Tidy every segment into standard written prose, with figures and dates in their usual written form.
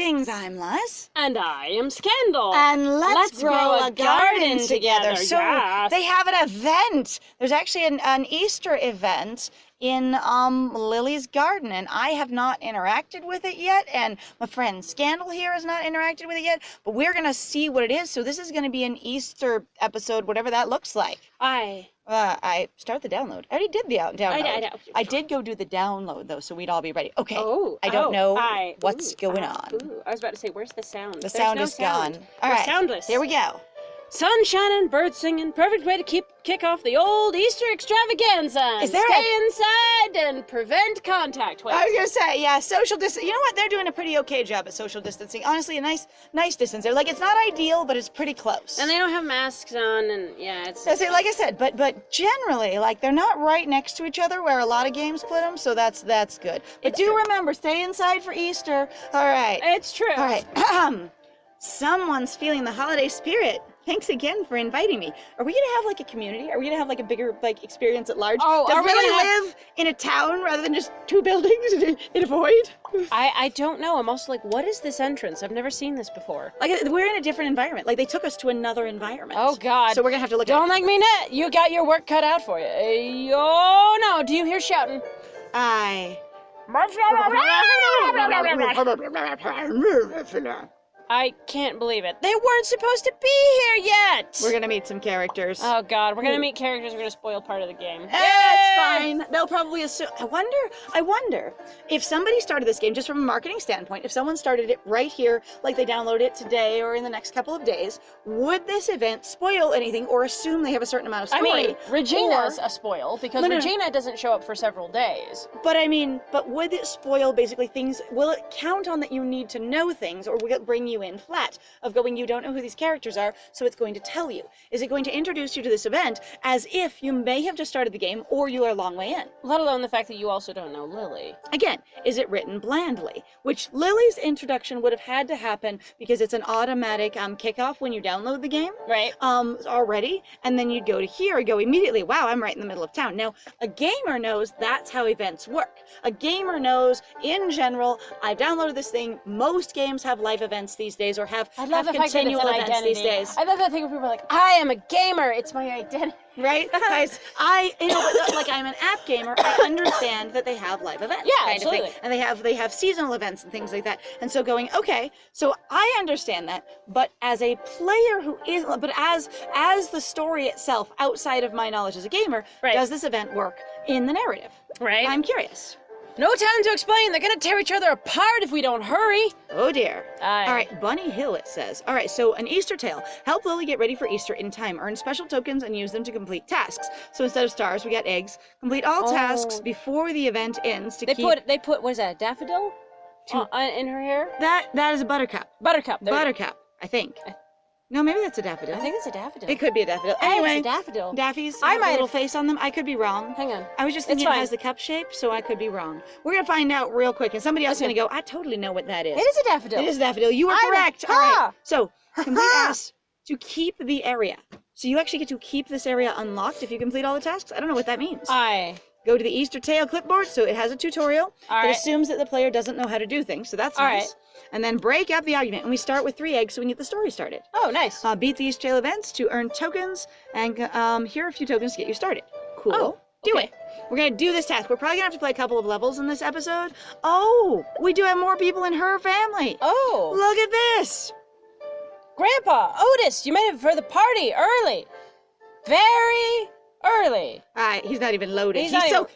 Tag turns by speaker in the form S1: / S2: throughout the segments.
S1: Greetings, I'm Les.
S2: And I am Scandal.
S1: And let's grow a garden together. So
S2: yes.
S1: they have an event. There's actually an Easter event in Lily's garden, and I have not interacted with it yet, and my friend Scandal here has not interacted with it yet, but we're going to see what it is. So this is going to be an Easter episode, whatever that looks like. I start the download. I already did the download. I did go do the download, though, so we'd all be ready. Okay. I don't know what's going on.
S2: I was about to say, where's the sound?
S1: The sound is gone. All right.
S2: Soundless.
S1: Here we go.
S2: Sun shining, birds singing, perfect way to kick off the old Easter extravaganza.
S1: Is there
S2: Stay inside and prevent contact.
S1: I was gonna say, yeah, social distance. You know what? They're doing a pretty okay job at social distancing. Honestly, a nice distance. They're like, it's not ideal, but it's pretty close.
S2: And they don't have masks on, and yeah, it's.
S1: Like I said, but generally, like they're not right next to each other where a lot of games put them. So that's good. But remember, stay inside for Easter. All right.
S2: It's true.
S1: All right. Someone's feeling the holiday spirit. Thanks again for inviting me. Are we gonna have like a community? Are we gonna have like a bigger like experience at large?
S2: Oh,
S1: does
S2: are we
S1: Lily live in a town rather than just two buildings in a void?
S2: I don't know. I'm also like, what is this entrance? I've never seen this before.
S1: Like we're in a different environment. Like they took us to another environment.
S2: Oh God.
S1: So we're gonna have to look.
S2: Don't like me, net. You got your work cut out for you. Oh no! Do you hear shouting? I can't believe it. They weren't supposed to be here yet!
S1: We're gonna meet some characters.
S2: Oh God, we're gonna meet characters. We're gonna spoil part of the game.
S1: It's fine. They'll probably assume. I wonder if somebody started this game, just from a marketing standpoint, if someone started it right here, like they download it today or in the next couple of days, would this event spoil anything or assume they have a certain amount of story?
S2: I mean, Regina's a spoil, because Regina doesn't show up for several days.
S1: But would it spoil basically things? Will it count on that you need to know things, or will it bring you in flat of going, you don't know who these characters are, so it's going to tell you? Is it going to introduce you to this event as if you may have just started the game or you are a long way in?
S2: Let alone the fact that you also don't know Lily.
S1: Again, is it written blandly? Which Lily's introduction would have had to happen because it's an automatic kickoff when you download the game.
S2: Right.
S1: Already, and then you'd go to here, go immediately, wow, I'm right in the middle of town. Now, a gamer knows that's how events work. A gamer knows, in general, I downloaded this thing, most games have live events these days, or have continual events these days.
S2: I love that thing where people are like, I am a gamer, it's my identity.
S1: Right? Guys, like I'm an app gamer, I understand that they have live events.
S2: Yeah,
S1: absolutely. Of thing. And they have seasonal events and things like that. And so going, okay, so I understand that, but as a player as the story itself, outside of my knowledge as a gamer, does this event work in the narrative?
S2: Right.
S1: I'm curious.
S2: No time to explain. They're gonna tear each other apart if we don't hurry.
S1: Oh dear.
S2: Aye.
S1: All right, Bunny Hill, it says. All right, so an Easter tale. Help Lily get ready for Easter in time. Earn special tokens and use them to complete tasks. So instead of stars, we got eggs. Complete all tasks before the event ends to
S2: They put what is that, a daffodil? In her hair?
S1: That is a buttercup.
S2: Buttercup.
S1: Buttercup, I think. No, maybe that's a daffodil.
S2: I think it's a daffodil.
S1: It could be a daffodil. Anyway,
S2: it's a daffodil.
S1: Daffies have a little face on them. I could be wrong.
S2: Hang on.
S1: I was just thinking it has the cup shape, so I could be wrong. We're going to find out real quick, and somebody else is going to go, I totally know what that is.
S2: It is a daffodil.
S1: It is a daffodil. You are correct. All right. So, complete tasks to keep the area. So you actually get to keep this area unlocked if you complete all the tasks. I don't know what that means. Go to the Easter tale clipboard, so it has a tutorial that assumes that the player doesn't know how to do things, so that's nice. Right. And then break up the argument, and we start with 3 eggs so we can get the story started.
S2: Oh, nice.
S1: Beat the Easter tale events to earn tokens, and here are a few tokens to get you started. Cool.
S2: Oh,
S1: do it. We're going to do this task. We're probably going to have to play a couple of levels in this episode. Oh, we do have more people in her family.
S2: Oh.
S1: Look at this.
S2: Grandpa, Otis, you made it for the party early. Very early.
S1: He's not even loaded.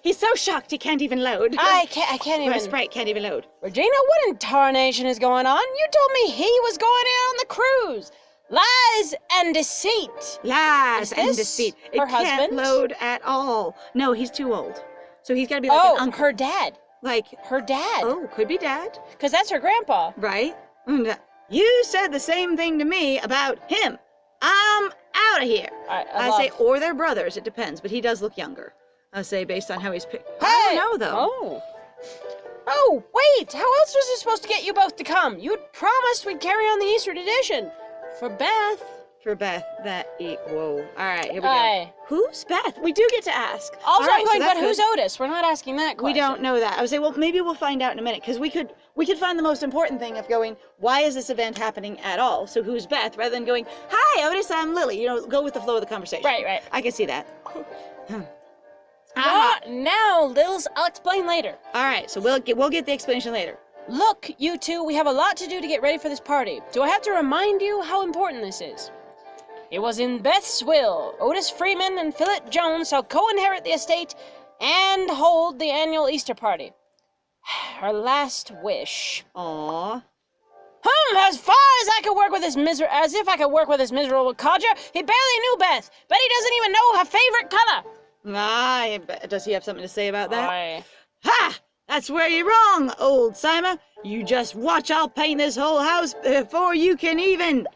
S1: He's so shocked he can't even load.
S2: I can't even.
S1: Sprite can't even load.
S2: Regina, what in tarnation is going on? You told me he was going in on the cruise. Lies and deceit.
S1: Lies and deceit.
S2: Her
S1: husband?
S2: husband?
S1: Can't load at all. No, he's too old. So he's got to be like an uncle.
S2: Her dad.
S1: Like
S2: her dad.
S1: Oh, could be dad.
S2: Because that's her grandpa.
S1: Right. You said the same thing to me about him. I'm out of here. I say, or they're brothers. It depends, but he does look younger. I say, based on how he's picked.
S2: Hey!
S1: I don't know, though.
S2: Oh, wait. How else was it supposed to get you both to come? You'd promised we'd carry on the Easter tradition. For Beth.
S1: for Beth that whoa. All right, here we go.
S2: Aye.
S1: Who's Beth? We do get to ask.
S2: Also,
S1: All right,
S2: I'm going,
S1: so
S2: but
S1: that's
S2: who's
S1: good.
S2: Otis? We're not asking that question.
S1: We don't know that. I would say, well, maybe we'll find out in a minute, because we could find the most important thing of going, why is this event happening at all? So who's Beth? Rather than going, hi, Otis, I'm Lily. You know, go with the flow of the conversation.
S2: Right.
S1: I can see that.
S2: Now, Lils, I'll explain later.
S1: All right, so we'll get the explanation later.
S2: Look, you two, we have a lot to do to get ready for this party. Do I have to remind you how important this is? It was in Beth's will. Otis Freeman and Philip Jones shall co-inherit the estate and hold the annual Easter party. Her last wish.
S1: Aww.
S2: As far as I could work with this as if I could work with this miserable codger, he barely knew Beth. Bet he doesn't even know her favorite color.
S1: Does he have something to say about that?
S2: Aye.
S1: Ha! That's where you're wrong, old Simon. You just watch, I'll paint this whole house before you can even...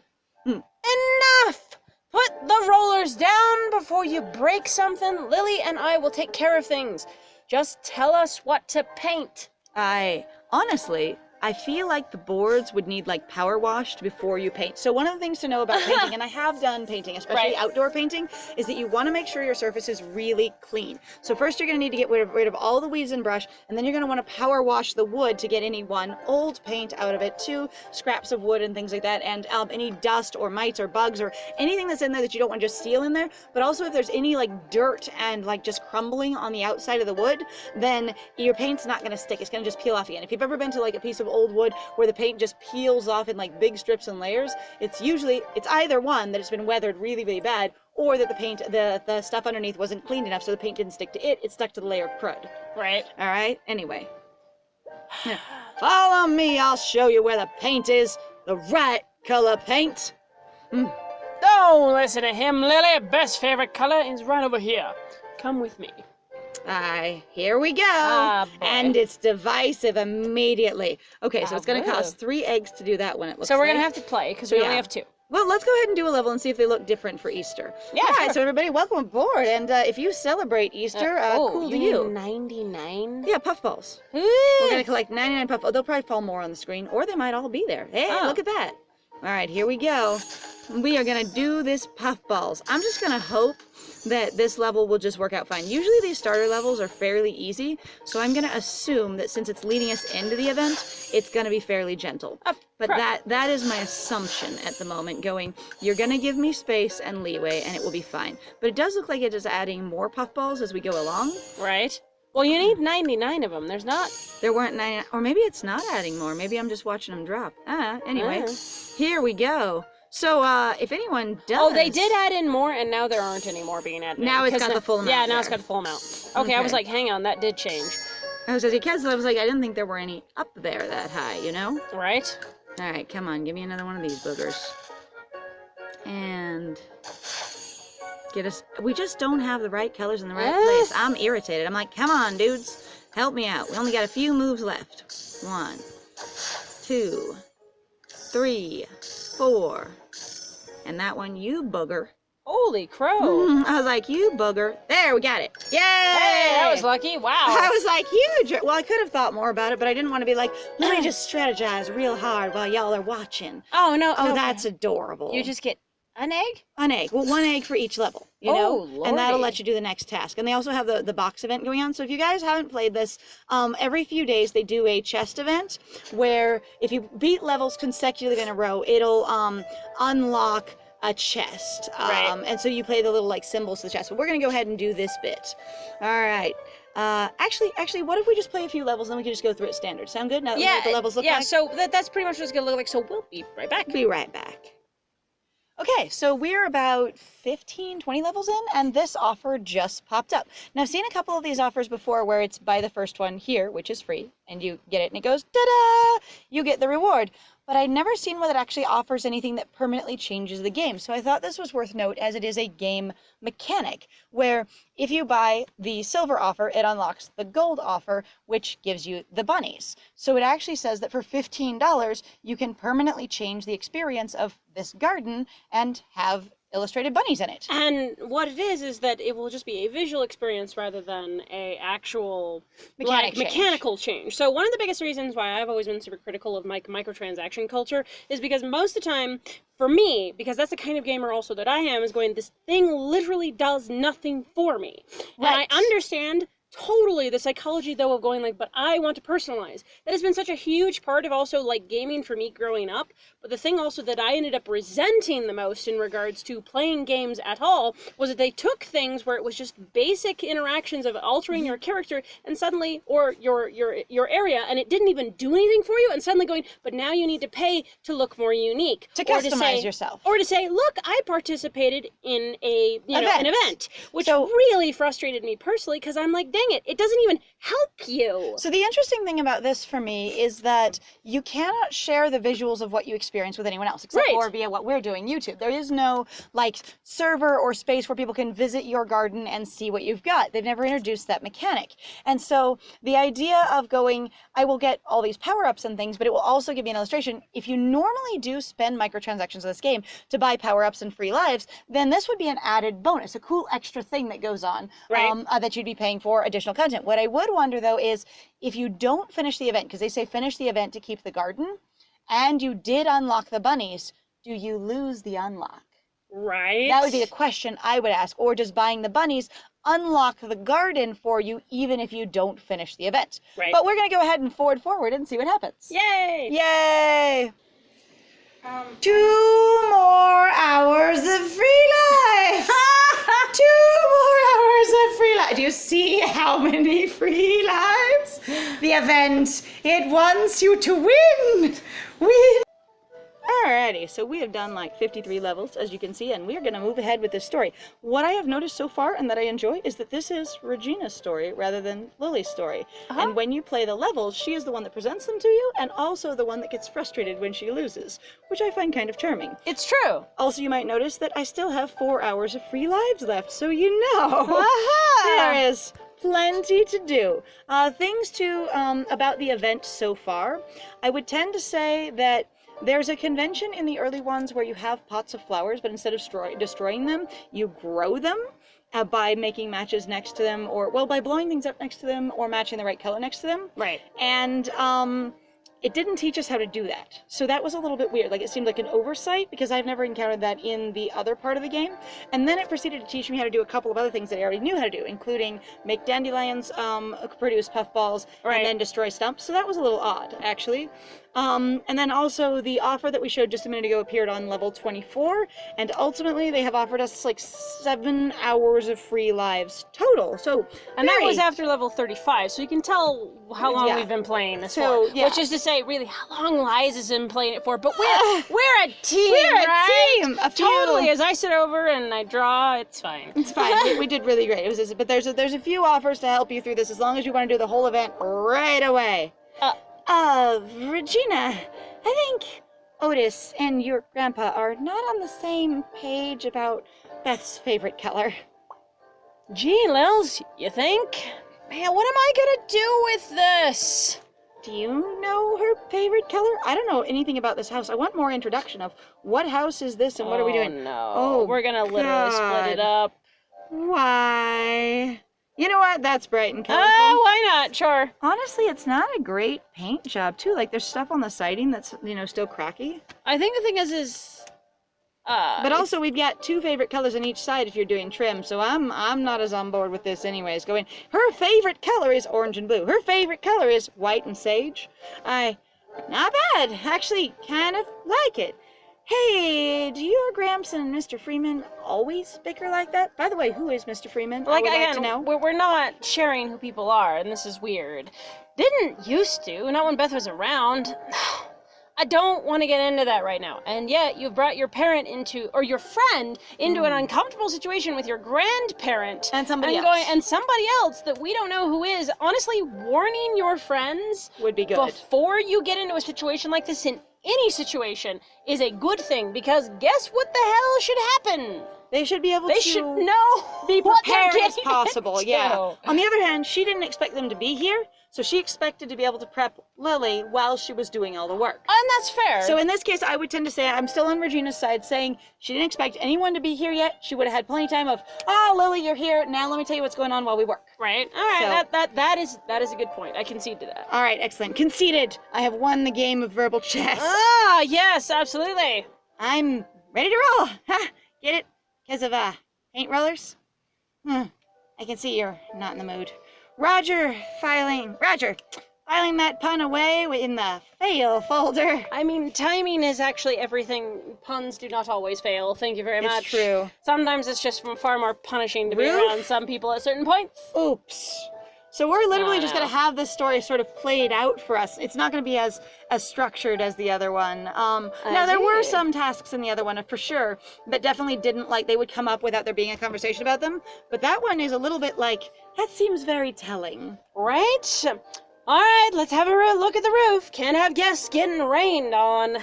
S2: Enough! Put the rollers down before you break something. Lily and I will take care of things. Just tell us what to paint.
S1: Honestly, I feel like the boards would need like power washed before you paint. So one of the things to know about painting, and I have done painting, especially outdoor painting, is that you want to make sure your surface is really clean. So first you're going to need to get rid of all the weeds and brush, and then you're going to want to power wash the wood to get any old paint out of it, scraps of wood and things like that, and any dust or mites or bugs or anything that's in there that you don't want to just seal in there. But also if there's any like dirt and like just crumbling on the outside of the wood, then your paint's not going to stick. It's going to just peel off again. If you've ever been to like a piece of old wood where the paint just peels off in like big strips and layers, it's either one, that it's been weathered really, really bad, or that the stuff underneath wasn't cleaned enough, so the paint didn't stick to it stuck to the layer of crud.
S2: Right.
S1: All right, anyway. Follow me, I'll show you where the paint is, the right color paint.
S2: Don't listen to him, Lily. Beth's favorite color is right over here. Come with me.
S1: Here we go.
S2: Boy.
S1: And it's divisive immediately. Okay, so it's going to
S2: Woo.
S1: cost 3 eggs to do that one, it looks
S2: So we're
S1: like.
S2: going to have to play, because we only have 2.
S1: Well, let's go ahead and do a level and see if they look different for Easter.
S2: Yeah,
S1: All right,
S2: sure.
S1: so everybody, welcome aboard. And if you celebrate Easter, cool to you.
S2: 99?
S1: Yeah, puffballs.
S2: Ooh.
S1: We're going to collect 99 puffballs. They'll probably fall more on the screen, or they might all be there. Hey, look at that. All right, here we go. We are going to do this puffballs. I'm just going to hope that this level will just work out fine. Usually these starter levels are fairly easy, so I'm going to assume that since it's leading us into the event, it's going to be fairly gentle. But that is my assumption at the moment, going, you're going to give me space and leeway, and it will be fine. But it does look like it is adding more puffballs as we go along.
S2: Right. Well, you need 99 of them.
S1: There weren't 99, or maybe it's not adding more. Maybe I'm just watching them drop. Anyway, here we go. So, if anyone does...
S2: Oh, they did add in more, and now there aren't any more being added.
S1: Now it's got the full amount.
S2: Yeah, now it's got the full amount. Okay, I was like, hang on, that did change.
S1: I was because I was like, I didn't think there were any up there that high, you know?
S2: Right.
S1: All right, come on, give me another one of these boogers. And get us... We just don't have the right colors in the right place. I'm irritated. I'm like, come on, dudes. Help me out. We only got a few moves left. 1, 2, 3, 4. And that one, you booger.
S2: Holy crow.
S1: I was like, you booger. There, we got it. Yay!
S2: Hey, that was lucky. Wow.
S1: I was like, you well, I could have thought more about it, but I didn't want to be like, let me just strategize real hard while y'all are watching.
S2: Oh, no.
S1: Oh,
S2: no.
S1: that's adorable.
S2: You just get an egg?
S1: An egg. Well, 1 egg for each level, you know?
S2: Lordy.
S1: And that'll let you do the next task. And they also have the box event going on. So if you guys haven't played this, every few days they do a chest event where if you beat levels consecutively in a row, it'll unlock a chest.
S2: Right.
S1: And so you play the little like symbols to the chest. But we're going to go ahead and do this bit. All right. Actually, what if we just play a few levels and then we can just go through it standard? Sound good? Now that we know what the levels look like?
S2: Yeah, so that's pretty much what it's going to look like. So we'll be right back.
S1: Be right back. Okay, so we're about 15, 20 levels in, and this offer just popped up. Now, I've seen a couple of these offers before where it's buy the first one here, which is free, and you get it, and it goes, ta-da! You get the reward. But I'd never seen one that actually offers anything that permanently changes the game. So I thought this was worth note as it is a game mechanic, where if you buy the silver offer, it unlocks the gold offer, which gives you the bunnies. So it actually says that for $15, you can permanently change the experience of this garden and have illustrated bunnies in it.
S2: And what it is that it will just be a visual experience rather than a actual mechanical change. So one of the biggest reasons why I've always been super critical of microtransaction culture is because most of the time, for me, because that's the kind of gamer also that I am, is going, this thing literally does nothing for me. Right. And I understand totally the psychology, though, of going, like, but I want to personalize. That has been such a huge part of also, like, gaming for me growing up. But the thing also that I ended up resenting the most in regards to playing games at all was that they took things where it was just basic interactions of altering your character and suddenly, or your area, and it didn't even do anything for you, and suddenly going, but now you need to pay to look more unique.
S1: To customize yourself.
S2: Or to say, look, I participated in an event, which really frustrated me personally, because I'm like, dang it doesn't even help you.
S1: So the interesting thing about this for me is that you cannot share the visuals of what you experience with anyone else, except for via what we're doing, YouTube. There is no, like, server or space where people can visit your garden and see what you've got. They've never introduced that mechanic. And so the idea of going, I will get all these power-ups and things, but it will also give me an illustration. If you normally do spend microtransactions in this game to buy power-ups and free lives, then this would be an added bonus, a cool extra thing that goes on that you'd be paying for additional content. What I would wonder, though, is if you don't finish the event, because they say finish the event to keep the garden, and you did unlock the bunnies, do you lose the unlock?
S2: Right.
S1: That would be the question I would ask. Or does buying the bunnies unlock the garden for you even if you don't finish the event?
S2: Right.
S1: But we're going to go ahead and forward and see what happens.
S2: Yay!
S1: Yay! 2 more hours of free life! 2 more hours of free life. Do you see how many free lives? The event, it wants you to win! Win! Alrighty, so we have done like 53 levels, as you can see, and we're going to move ahead with this story. What I have noticed so far, and that I enjoy, is that this is Regina's story rather than Lily's story. And when you play the levels, she is the one that presents them to you, and also the one that gets frustrated when she loses, which I find kind of charming.
S2: It's true.
S1: Also, you might notice that I still have 4 hours of free lives left, so you know. There is plenty to do. Things about the event so far, I would tend to say that there's a convention in the early ones where you have pots of flowers, but instead of destroying them, you grow them by making matches next to them, or, well, by blowing things up next to them, or matching the right color next to them.
S2: Right.
S1: And it didn't teach us how to do that. So that was a little bit weird. Like, it seemed like an oversight, because I've never encountered that in the other part of the game. And then it proceeded to teach me how to do a couple of other things that I already knew how to do, including make dandelions, produce puffballs, and then destroy stumps. So that was a little odd, actually. And then also the offer that we showed just a minute ago appeared on level 24, and ultimately they have offered us like 7 hours of free lives total. So,
S2: and that was after level 35, so you can tell how long we've been playing this for. Which is to say, really, how long Liz has been playing it for. But we're a team,
S1: We're a team.
S2: Totally. As I sit over and I draw, it's fine.
S1: It's fine. we did really great. It was but there's a few offers to help you through this as long as you want to do the whole event right away. Regina, I think Otis and your grandpa are not on the same page about Beth's favorite color.
S2: Gee, Lils, you think? Man, what am I gonna do with this?
S1: Do you know her favorite color? I don't know anything about this house. I want more introduction of what house is this and what are we doing?
S2: No. Oh, we're gonna literally split it up.
S1: Why? You know what? That's bright and colorful.
S2: Oh, why not? Sure.
S1: Honestly, it's not a great paint job, too. Like, there's stuff on the siding that's, still cracky.
S2: I think the thing is
S1: but also, we've got 2 favorite colors on each side if you're doing trim, so I'm not as on board with this anyways. Going, her favorite color is orange and blue. Her favorite color is white and sage. Not bad. Actually, kind of like it. Hey, do your Gramps and Mr. Freeman always bicker like that? By the way, who is Mr. Freeman?
S2: Like,
S1: I would
S2: again,
S1: like to know.
S2: We're not sharing who people are, and this is weird. Didn't used to, not when Beth was around. I don't want to get into that right now. And yet, you've brought your parent or your friend into an uncomfortable situation with your grandparent.
S1: And somebody else.
S2: And somebody else that we don't know who is. Honestly, warning your friends
S1: would be good.
S2: Before you get into a situation like this in any situation is a good thing, because guess what the hell should happen?
S1: They should be able
S2: They
S1: to
S2: should know
S1: be
S2: what they're
S1: prepared as
S2: getting
S1: possible.
S2: into.
S1: Yeah. On the other hand, she didn't expect them to be here, so she expected to be able to prep Lily while she was doing all the work.
S2: And that's fair.
S1: So in this case, I would tend to say I'm still on Regina's side, saying she didn't expect anyone to be here yet. She would have had plenty of time of, Lily, you're here. Now let me tell you what's going on while we work.
S2: Right. All right.
S1: So-
S2: That is a good point. I concede to that.
S1: All right, excellent. Conceded. I have won the game of verbal chess.
S2: Ah, yes, absolutely.
S1: I'm ready to roll. Ha! Get it? Because of paint rollers? I can see you're not in the mood. Roger, filing that pun away in the fail folder.
S2: I mean, timing is actually everything. Puns do not always fail. Thank you very much.
S1: It's true.
S2: Sometimes it's just far more punishing to be
S1: Roof?
S2: around some people at certain points.
S1: Oops. So we're literally just
S2: no.
S1: going to have this story sort of played out for us. It's not going to be as structured as the other one. Now, there were
S2: see.
S1: some tasks in the other one, for sure, that definitely didn't, they would come up without there being a conversation about them. But that one is a little bit that seems very telling.
S2: Right? All right, let's have a look at the roof. Can't have guests getting rained on.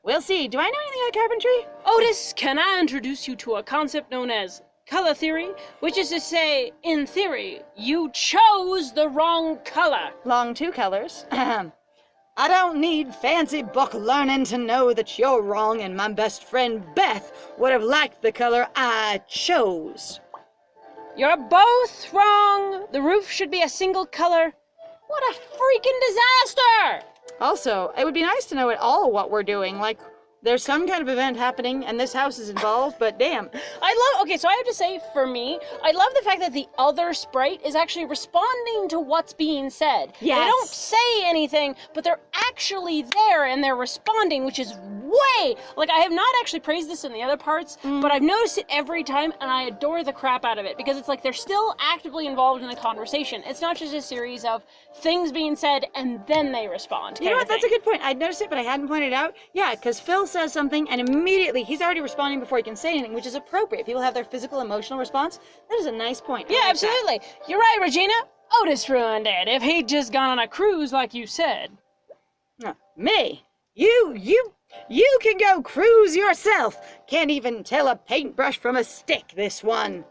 S1: We'll see. Do I know anything about carpentry?
S2: Otis, can I introduce you to a concept known as color theory? Which is to say, in theory, you chose the wrong color.
S1: Long two colors. I don't need fancy book learning to know that you're wrong, and my best friend Beth would have liked the color I chose.
S2: You're both wrong. The roof should be a single color. What a freaking disaster!
S1: Also, it would be nice to know at all what we're doing. There's some kind of event happening, and this house is involved, but damn.
S2: Okay, so I have to say, for me, I love the fact that the other sprite is actually responding to what's being said.
S1: Yes.
S2: They don't say anything, but they're actually there, and they're responding, which is way... I have not actually praised this in the other parts, but I've noticed it every time, and I adore the crap out of it, because it's they're still actively involved in the conversation. It's not just a series of things being said, and then they respond.
S1: You know what? That's a good point. I'd noticed it, but I hadn't pointed it out. Yeah, because Phil says something, and immediately he's already responding before he can say anything, which is appropriate. People have their physical, emotional response. That is a nice point.
S2: Yeah, absolutely. You're right, Regina. Otis ruined it. If he'd just gone on a cruise like you said.
S1: Me? You can go cruise yourself. Can't even tell a paintbrush from a stick, this one.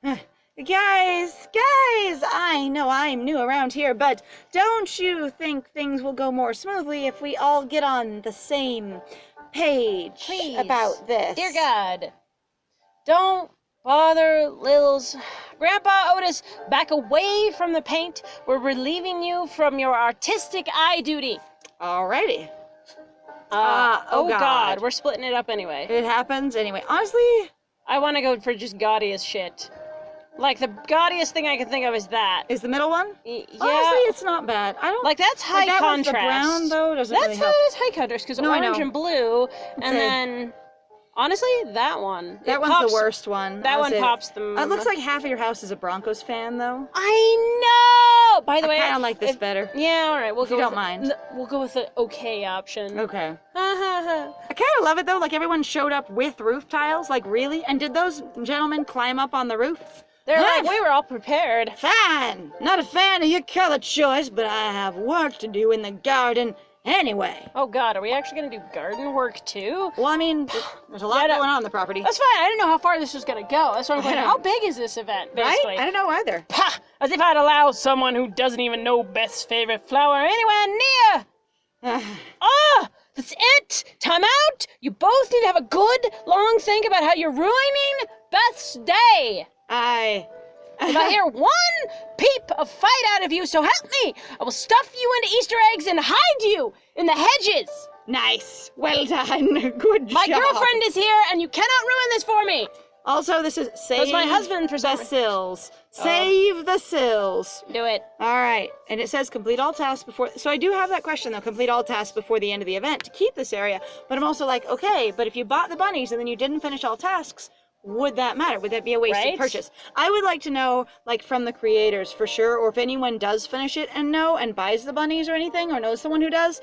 S1: Guys, I know I'm new around here, but don't you think things will go more smoothly if we all get on the same page
S2: Please,
S1: about this?
S2: Dear God, don't bother Lils. Grandpa Otis, back away from the paint. We're relieving you from your artistic eye duty.
S1: Alrighty.
S2: Oh God, we're splitting it up anyway.
S1: It happens anyway. Honestly,
S2: I want to go for just gaudy as shit. The gaudiest thing I can think of is that.
S1: is the middle one?
S2: Yeah.
S1: Honestly, it's not bad. I don't
S2: That's high
S1: that one's
S2: contrast.
S1: the brown though doesn't
S2: That's
S1: really help.
S2: high contrast because
S1: No, I
S2: orange
S1: know.
S2: and blue, and
S1: a-
S2: then honestly, that one.
S1: That
S2: it
S1: one's
S2: pops,
S1: the worst one.
S2: That one
S1: Honestly.
S2: pops the.
S1: It looks like half of your house is a Broncos fan, though.
S2: I know. By the way,
S1: I kind of like this better.
S2: Yeah, all right. We'll
S1: If
S2: go.
S1: you don't
S2: with
S1: mind.
S2: We'll go with the okay option.
S1: Okay.
S2: Ha
S1: I kind of love it though. Everyone showed up with roof tiles. Really? And did those gentlemen climb up on the roof?
S2: They're
S1: Huh?
S2: we were all prepared.
S1: Fine. Not a fan of your color choice, but I have work to do in the garden anyway.
S2: Oh God, are we actually gonna do garden work too?
S1: Well, I mean, there's a lot
S2: Yeah,
S1: going on the property.
S2: That's fine. I didn't know how far this was gonna go. That's why I'm going.
S1: I
S2: How
S1: don't-
S2: big is this event?
S1: Right?
S2: Basically.
S1: I don't know either.
S2: Pah! As if I'd allow someone who doesn't even know Beth's favorite flower anywhere near. Ah! That's it! Time out! You both need to have a good, long think about how you're ruining Beth's day! If I hear one peep of fight out of you, so help me! I will stuff you into Easter eggs and hide you in the hedges!
S1: Nice. Well done. Good
S2: My
S1: job.
S2: girlfriend is here, and you cannot ruin this for me!
S1: Also, this is save
S2: That's my husband for some
S1: the
S2: reason.
S1: sills. Save the sills.
S2: Do it.
S1: All right, and it says complete all tasks before. So I do have that question though. Complete all tasks before the end of the event to keep this area. But I'm also okay. But if you bought the bunnies and then you didn't finish all tasks, would that matter? Would that be a wasted
S2: Right?
S1: purchase? I would like to know, from the creators for sure, or if anyone does finish it and buys the bunnies or anything, or knows someone who does.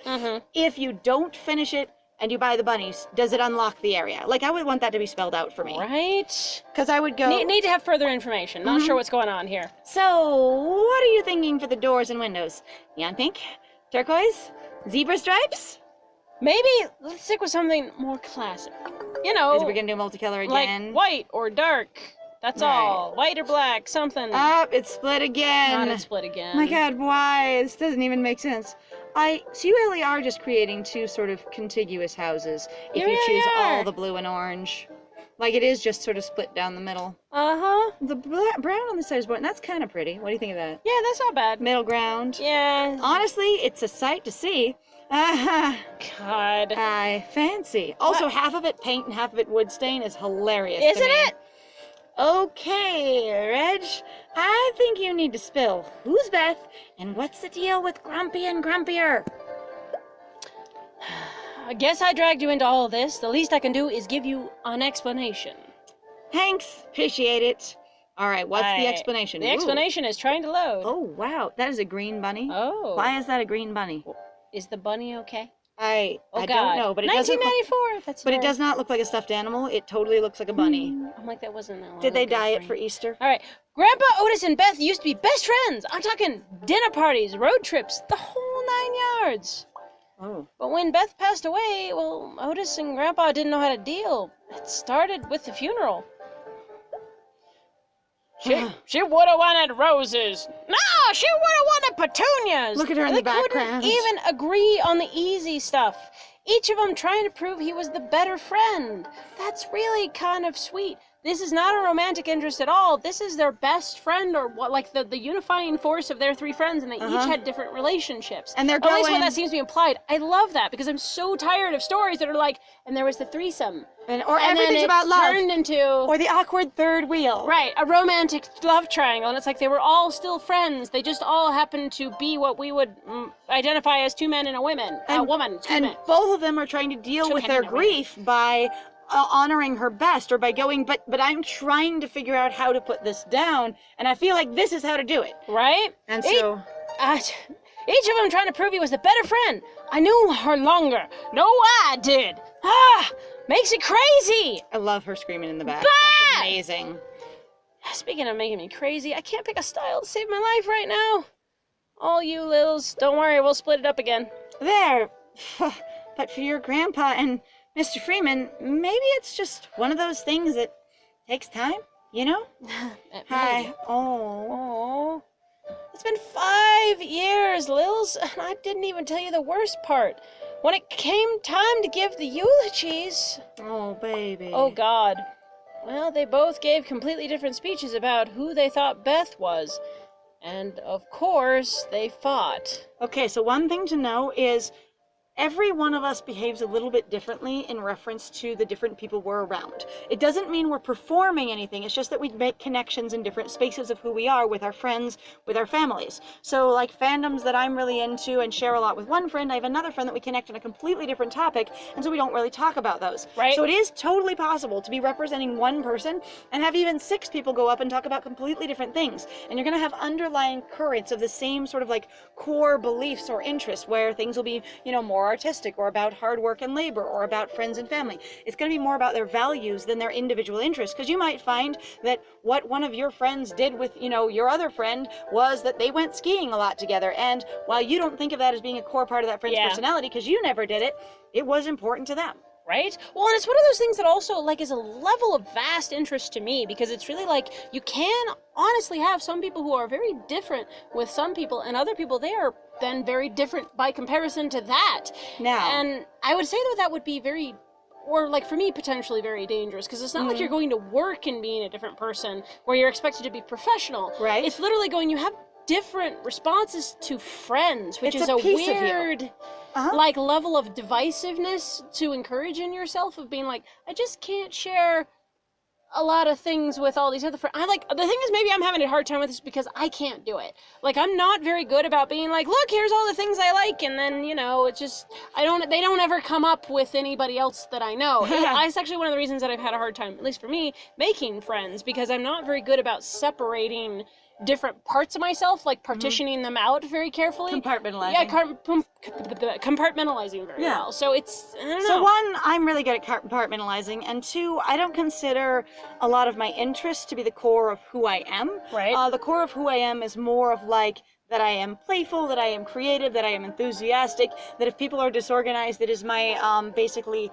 S1: If you don't finish it and you buy the bunnies, does it unlock the area? I would want that to be spelled out for me.
S2: Right?
S1: Because I would go.
S2: Need to have further information. Not sure what's going on here.
S1: So, what are you thinking for the doors and windows? Neon pink? Turquoise? Zebra stripes?
S2: Maybe let's stick with something more classic. You know,
S1: Is we gonna do multicolor again?
S2: like white or dark. That's
S1: Right.
S2: all. White or black, something.
S1: It's split again.
S2: Not it split again.
S1: My God, why? This doesn't even make sense. So you really are just creating two sort of contiguous houses if
S2: You
S1: you
S2: really
S1: choose all
S2: are.
S1: the blue and orange. Like it is just sort of split down the middle.
S2: Uh-huh.
S1: The brown on the side is important. That's kind of pretty. What do you think of that?
S2: Yeah, that's not bad.
S1: Middle ground.
S2: Yeah.
S1: Honestly, it's a sight to see.
S2: God.
S1: I fancy. Also,
S2: What?
S1: half of it paint and half of it wood stain is hilarious.
S2: Isn't
S1: to me.
S2: it?
S1: Okay, Reg. I think you need to spill. Who's Beth, and what's the deal with Grumpy and Grumpier?
S2: I guess I dragged you into all of this. The least I can do is give you an explanation.
S1: Thanks, appreciate it. All right, what's the explanation?
S2: The
S1: Ooh.
S2: explanation is trying to load.
S1: Oh, wow, that is a green bunny.
S2: Oh.
S1: Why is that a green bunny?
S2: Is the bunny okay?
S1: I
S2: God.
S1: don't know, but it doesn't.
S2: 1994. That's.
S1: But it does not look like a stuffed animal. It totally looks like a bunny.
S2: I'm like, that wasn't that long
S1: Did they
S2: ago,
S1: dye it
S2: Frank.
S1: for Easter?
S2: All right. Grandpa Otis and Beth used to be best friends. I'm talking dinner parties, road trips, the whole 9 yards.
S1: Oh.
S2: But when Beth passed away, well, Otis and Grandpa didn't know how to deal. It started with the funeral. She would have wanted roses. No, she would have wanted petunias.
S1: Look at her in the background.
S2: They couldn't even agree on the easy stuff. Each of them trying to prove he was the better friend. That's really kind of sweet. This is not a romantic interest at all. This is their best friend, or what, like the unifying force of their three friends, and they each had different relationships.
S1: And they're
S2: At least
S1: going-
S2: what that seems to be implied. I love that because I'm so tired of stories that are like, and there was the threesome.
S1: Or
S2: And
S1: everything's
S2: then it
S1: about love.
S2: turned into
S1: Or the awkward third wheel.
S2: right, a romantic love triangle, and it's like they were all still friends. They just all happened to be what we would identify as two men and a woman. A woman, excuse
S1: And
S2: me.
S1: both of them are trying to deal
S2: Two
S1: with
S2: men
S1: their
S2: and a woman.
S1: grief by honoring her best, or by going, but I'm trying to figure out how to put this down, and I feel like this is how to do it.
S2: Right?
S1: And so...
S2: Each of them trying to prove he was the better friend. I knew her longer. No, I did. Makes it crazy.
S1: I love her screaming in the back.
S2: Bah!
S1: That's amazing.
S2: Speaking of making me crazy, I can't pick a style to save my life right now. All you Lils, don't worry, we'll split it up again.
S1: There. But for your grandpa and Mr. Freeman, maybe it's just one of those things that takes time, you know? Hi. Oh.
S2: Oh. It's been 5 years, Lils, and I didn't even tell you the worst part. When it came time to give the eulogies...
S1: Oh, baby.
S2: Oh, God. Well, they both gave completely different speeches about who they thought Beth was. And, of course, they fought.
S1: Okay, so one thing to know is every one of us behaves a little bit differently in reference to the different people we're around. It doesn't mean we're performing anything, it's just that we make connections in different spaces of who we are with our friends, with our families. So like fandoms that I'm really into and share a lot with one friend, I have another friend that we connect on a completely different topic, and so we don't really talk about those.
S2: Right.
S1: So it is totally possible to be representing one person and have even 6 people go up and talk about completely different things. And you're gonna have underlying currents of the same sort of like core beliefs or interests, where things will be, you know, more artistic, or about hard work and labor, or about friends and family. It's going to be more about their values than their individual interests, because you might find that what one of your friends did with, you know, your other friend was that they went skiing a lot together, and while you don't think of that as being a core part of that friend's personality because you never did it, it was important to them.
S2: Right? Well, and it's one of those things that also, like, is a level of vast interest to me, because it's really like, you can honestly have some people who are very different with some people, and other people, they are then very different by comparison to that.
S1: Now.
S2: And I would say that would be very, or like for me, potentially very dangerous, because it's not like you're going to work and being a different person, where you're expected to be professional.
S1: Right.
S2: It's literally going, you have different responses to friends, which
S1: It's
S2: is
S1: a
S2: a
S1: piece of you.
S2: weird... like level of divisiveness to encourage in yourself, of being like, I just can't share a lot of things with all these other friends. The thing is, maybe I'm having a hard time with this because I can't do it. Like, I'm not very good about being like, look, here's all the things I like, and then, you know, it's just, they don't ever come up with anybody else that I know. It's actually one of the reasons that I've had a hard time, at least for me, making friends, because I'm not very good about separating different parts of myself, like partitioning them out very carefully.
S1: Compartmentalizing.
S2: Yeah, compartmentalizing very well. So it's, I don't know.
S1: So one, I'm really good at compartmentalizing, and 2, I don't consider a lot of my interests to be the core of who I am.
S2: Right.
S1: The core of who I am is more of like, that I am playful, that I am creative, that I am enthusiastic, that if people are disorganized, that is my, basically,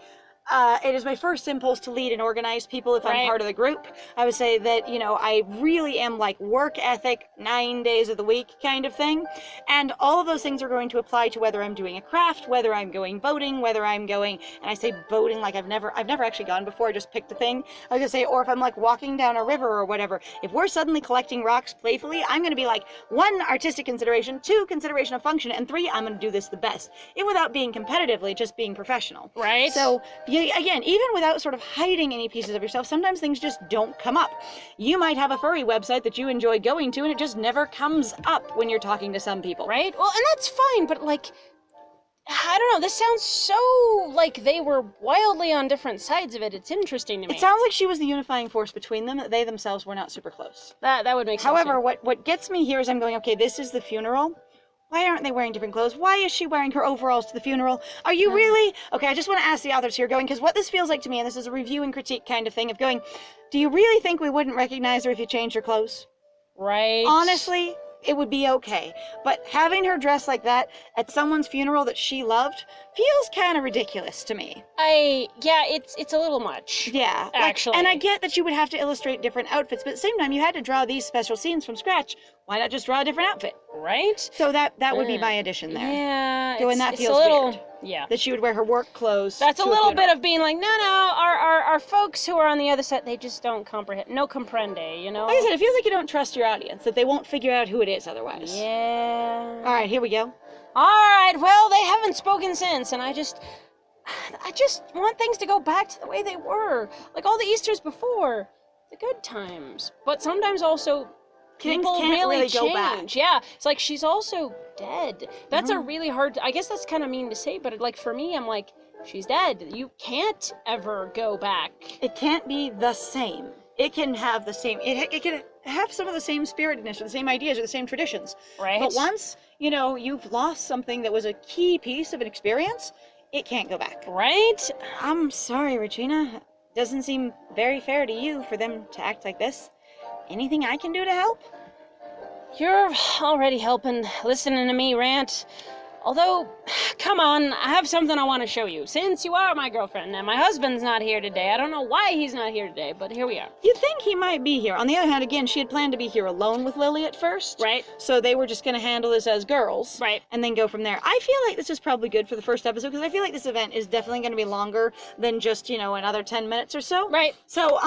S1: it is my first impulse to lead and organize people if I'm
S2: Right.
S1: part of the group. I would say that, I really am like work ethic, 9 days of the week kind of thing. And all of those things are going to apply to whether I'm doing a craft, whether I'm going boating, whether I'm going, and I say boating like I've never actually gone before, I just picked a thing. I was gonna say, or if I'm like walking down a river or whatever, if we're suddenly collecting rocks playfully, I'm gonna be like, 1, artistic consideration, 2, consideration of function, and 3, I'm gonna do this the best. And without being competitively, just being professional.
S2: Right.
S1: So, again, even without sort of hiding any pieces of yourself, sometimes things just don't come up. You might have a furry website that you enjoy going to, and it just never comes up when you're talking to some people.
S2: Right? Well, and that's fine, but like, I don't know, this sounds so like they were wildly on different sides of it. It's interesting to me.
S1: It sounds like she was the unifying force between them, that they themselves were not super close.
S2: That would make sense.
S1: However, what gets me here is I'm going, okay, this is the funeral. Why aren't they wearing different clothes? Why is she wearing her overalls to the funeral? Are you really? Okay, I just want to ask the authors here, going, because what this feels like to me, and this is a review and critique kind of thing, of going, do you really think we wouldn't recognize her if you changed her clothes?
S2: Right.
S1: Honestly, it would be okay. But having her dress like that at someone's funeral that she loved feels kind of ridiculous to me.
S2: It's a little much.
S1: Yeah.
S2: Actually.
S1: And I get that you would have to illustrate different outfits, but at the same time, you had to draw these special scenes from scratch. Why not just draw a different outfit?
S2: Right?
S1: So that would be my addition there.
S2: Yeah.
S1: Going, that
S2: it's
S1: feels
S2: a little,
S1: weird.
S2: Yeah.
S1: That she would wear her work clothes.
S2: That's a
S1: to
S2: little
S1: funeral.
S2: bit of being like, no, our folks who are on the other side, they just don't comprehend. No comprende, you know?
S1: Like I said, it feels like you don't trust your audience, that they won't figure out who it is otherwise.
S2: Yeah.
S1: All right, here we go.
S2: All right, well, they haven't spoken since, and I just want things to go back to the way they were. Like all the Easters before. The good times. But sometimes also
S1: Things
S2: people
S1: can't
S2: really
S1: really go
S2: change.
S1: back.
S2: Yeah, it's like she's also dead. That's
S1: Mm-hmm.
S2: a really hard, I guess that's kind of mean to say, but like for me, I'm like, she's dead. You can't ever go back.
S1: It can't be the same. It can have the same, it can have some of the same spiritedness or the same ideas or the same traditions.
S2: Right?
S1: But once, you've lost something that was a key piece of an experience, it can't go back.
S2: Right?
S1: I'm sorry, Regina. Doesn't seem very fair to you for them to act like this. Anything I can do to help?
S2: You're already helping, listening to me rant. Although, come on, I have something I want to show you. Since you are my girlfriend and my husband's not here today, I don't know why he's not here today, but here we are.
S1: You'd think he might be here. On the other hand, again, she had planned to be here alone with Lily at first.
S2: Right?
S1: So they were just going to handle this as girls.
S2: Right.
S1: And then go from there. I feel like this is probably good for the first episode, because I feel like this event is definitely going to be longer than just, another 10 minutes or so.
S2: Right.
S1: So,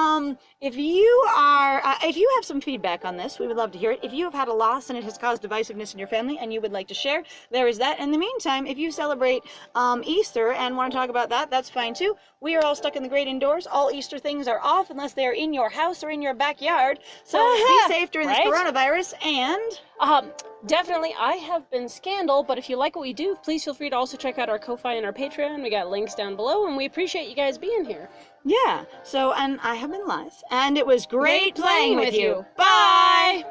S1: if you have some feedback on this, we would love to hear it. If you have had a loss and it has caused divisiveness in your family and you would like to share, there is that. In the meantime, if you celebrate Easter and want to talk about that, that's fine too. We are all stuck in the great indoors. All Easter things are off unless they are in your house or in your backyard. So be safe during this
S2: Right?
S1: coronavirus, and
S2: Definitely, I have been Scandal, but if you like what we do, please feel free to also check out our Ko-Fi and our Patreon. We got links down below, and we appreciate you guys being here.
S1: yeah. So, and I have been Liz, and it was great
S2: Great playing
S1: playing with
S2: with
S1: you.
S2: you.
S1: Bye!